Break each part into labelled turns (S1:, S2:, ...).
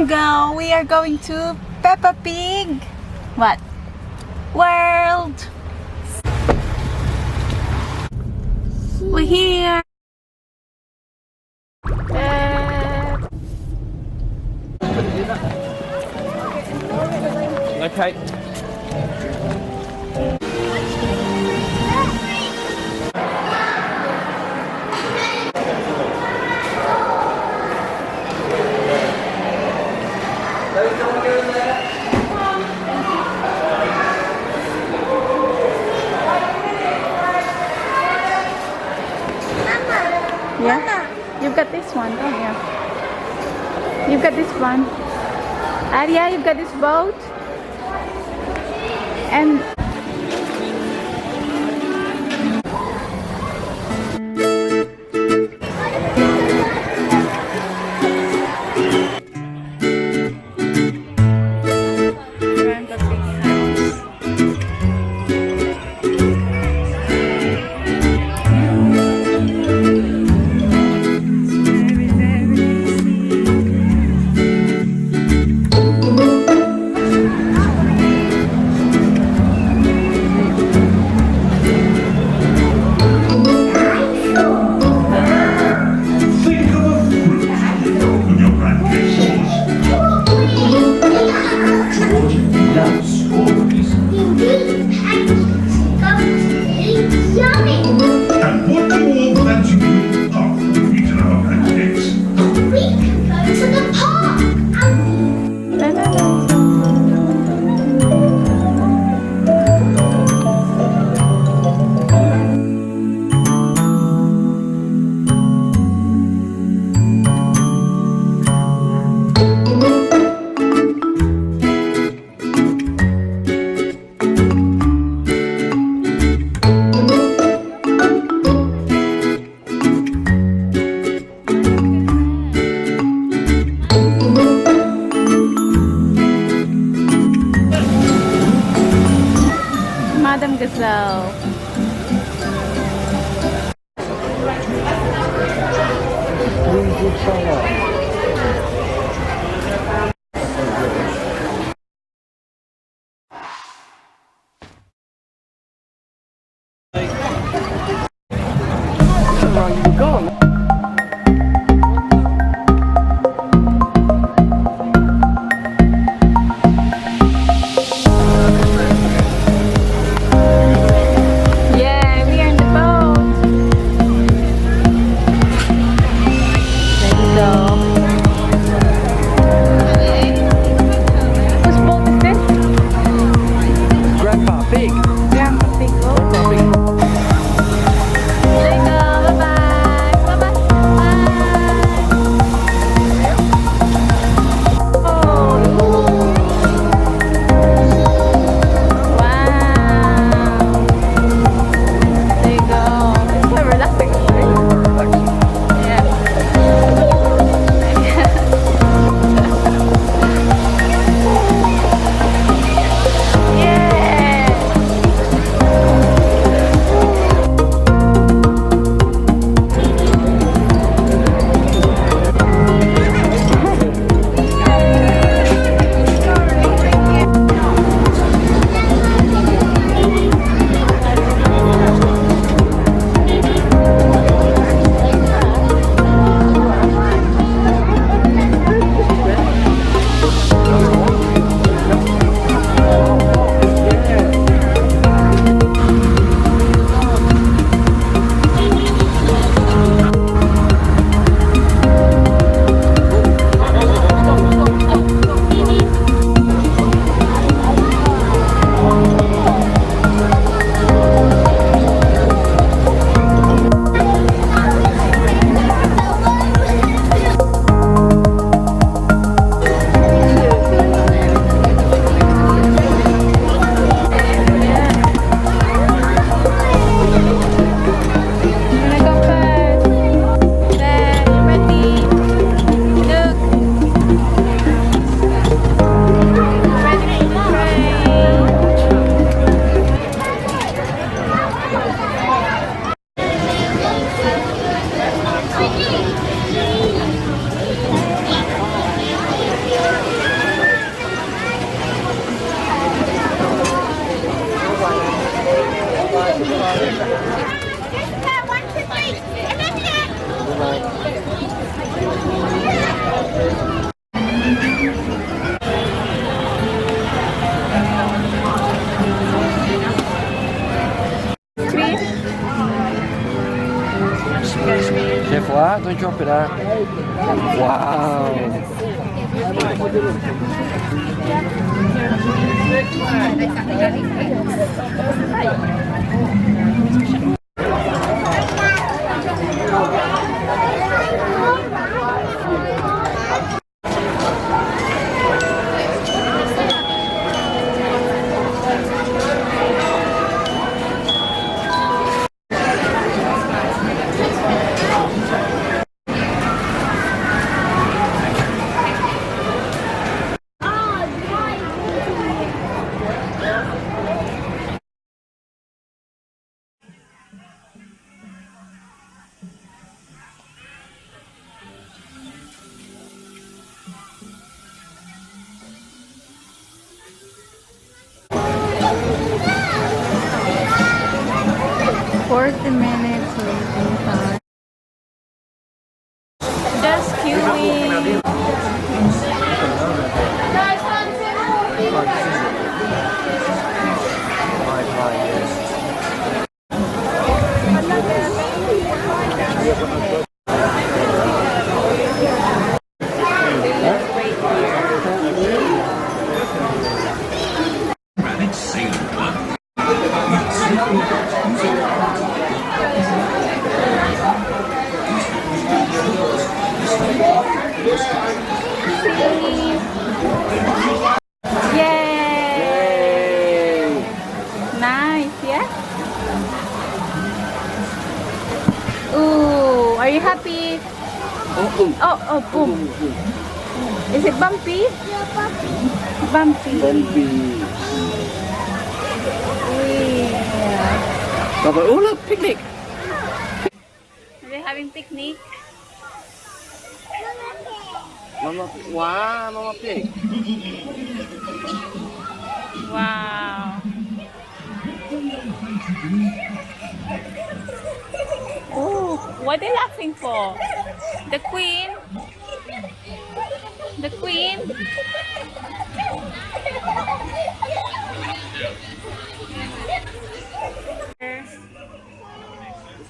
S1: go. We are going to Peppa Pig. What? World. We're here.
S2: Okay.
S1: Yeah. You've got this one. Oh yeah. You've got this one. Aria, you've got this boat. And Madam Gazelle.
S2: Where are you going? Careful, don't drop it out. Wow.
S1: Minutes waiting time. Just queuing. Yay! Nice, yeah? Ooh, are you happy? Oh, boom. Is it bumpy? Bumpy. Yeah.
S2: Baba, oh look, picnic.
S1: Are they having picnic?
S2: Mama pig.
S1: Wow. Oh, what are they laughing for? The queen? The queen?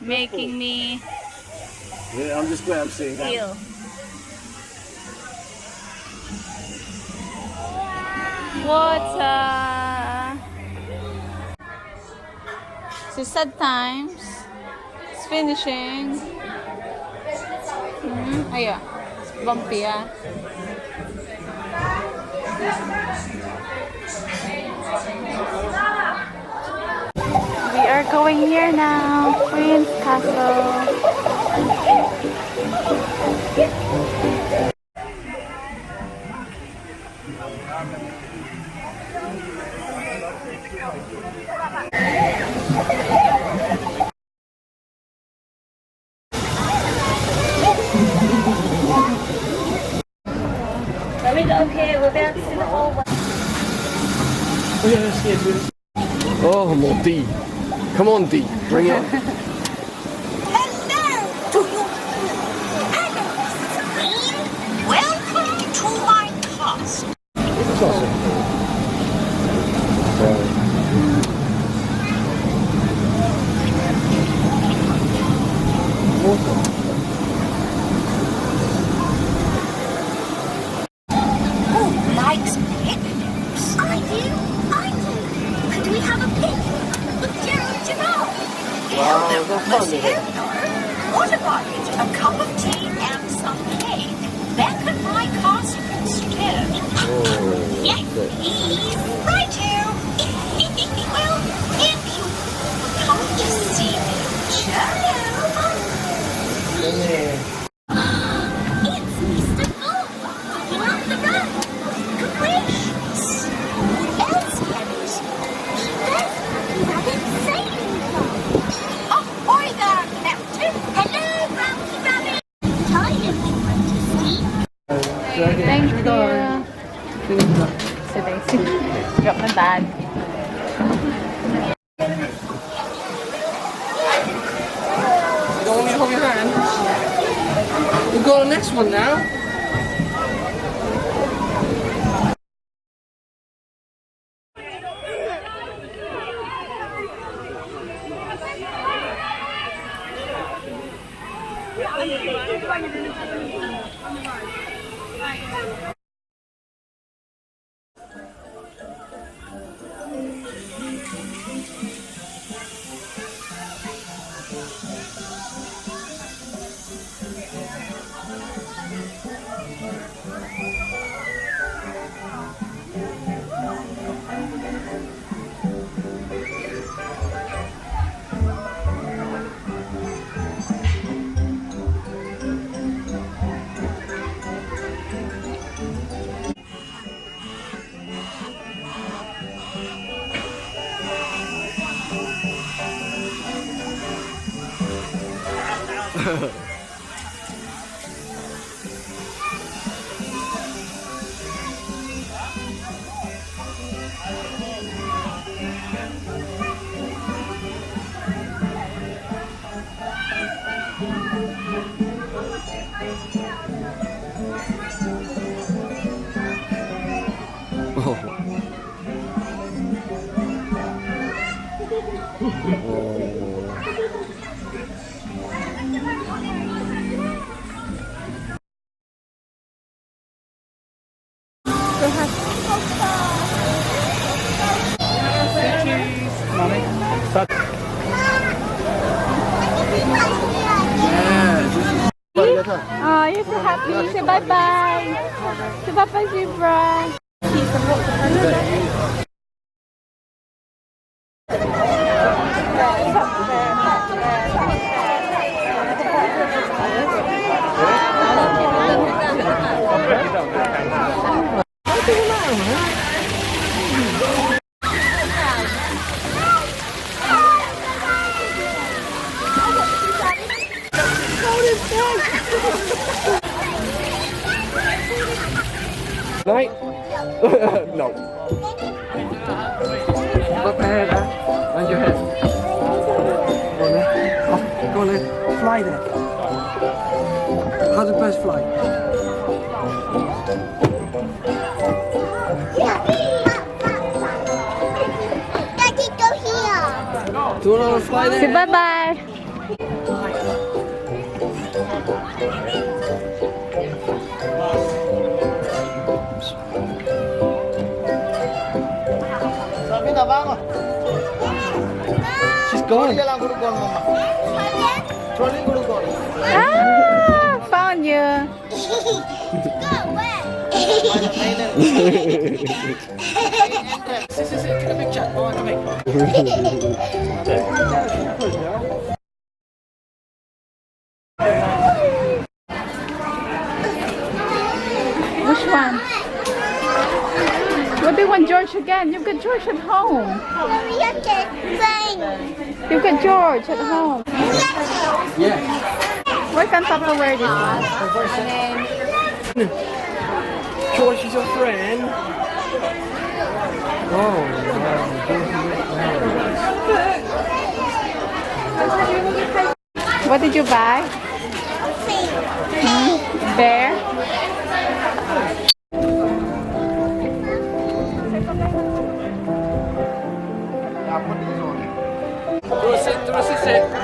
S1: Making me
S2: Yeah, I'm just glad I'm seeing that.
S1: feel. Water. So sad times. It's finishing. Ayan. It's bumpy, ah. We are going here now. Queen's Castle. Okay, we're back to the old one.
S2: Oh, more D. Come on, D. Bring it.
S3: Hello to you. Hello, Mrs. Queen. Welcome to my castle.
S2: This is awesome.
S3: Who likes picnics? I do. Could we have a picnic with Gerald Giraffe?
S2: Wow, that's fun, isn't it?
S3: What about it? A cup of tea and some cake back at my castle instead. Yes, please. Right here. Well, if you come to see me, Jello. It's Mr. Bull. You're on the run. Gracious. Who else can you see? That's Rabbit Sailing Club. Ahoy there, Captain. Hello, Brownie Rabbit. Tired of you,
S1: Thank you. Si Daisy. Got my dad.
S2: You don't want me to hold your hand? We'll go to the next one now.
S1: Oh, you're so happy. Say bye-bye. Say bye-bye, zebra.
S2: Right? No. Up ahead, huh? Mind your head. Go on there. Off. Go on there. Fly there. How do birds fly?
S3: Daddy, go here.
S2: Do you want to fly there?
S1: Say bye-bye.
S2: She's gone.
S1: Ah, found you.
S3: Go where?
S1: Which one? What do you want, George again? You've got George at home.
S3: We have to sing.
S1: You've got George at home.
S2: Yeah.
S1: Where can Papa wear this one?
S2: George is your friend. Oh,
S1: What did you buy? Bear?
S2: Terus sit.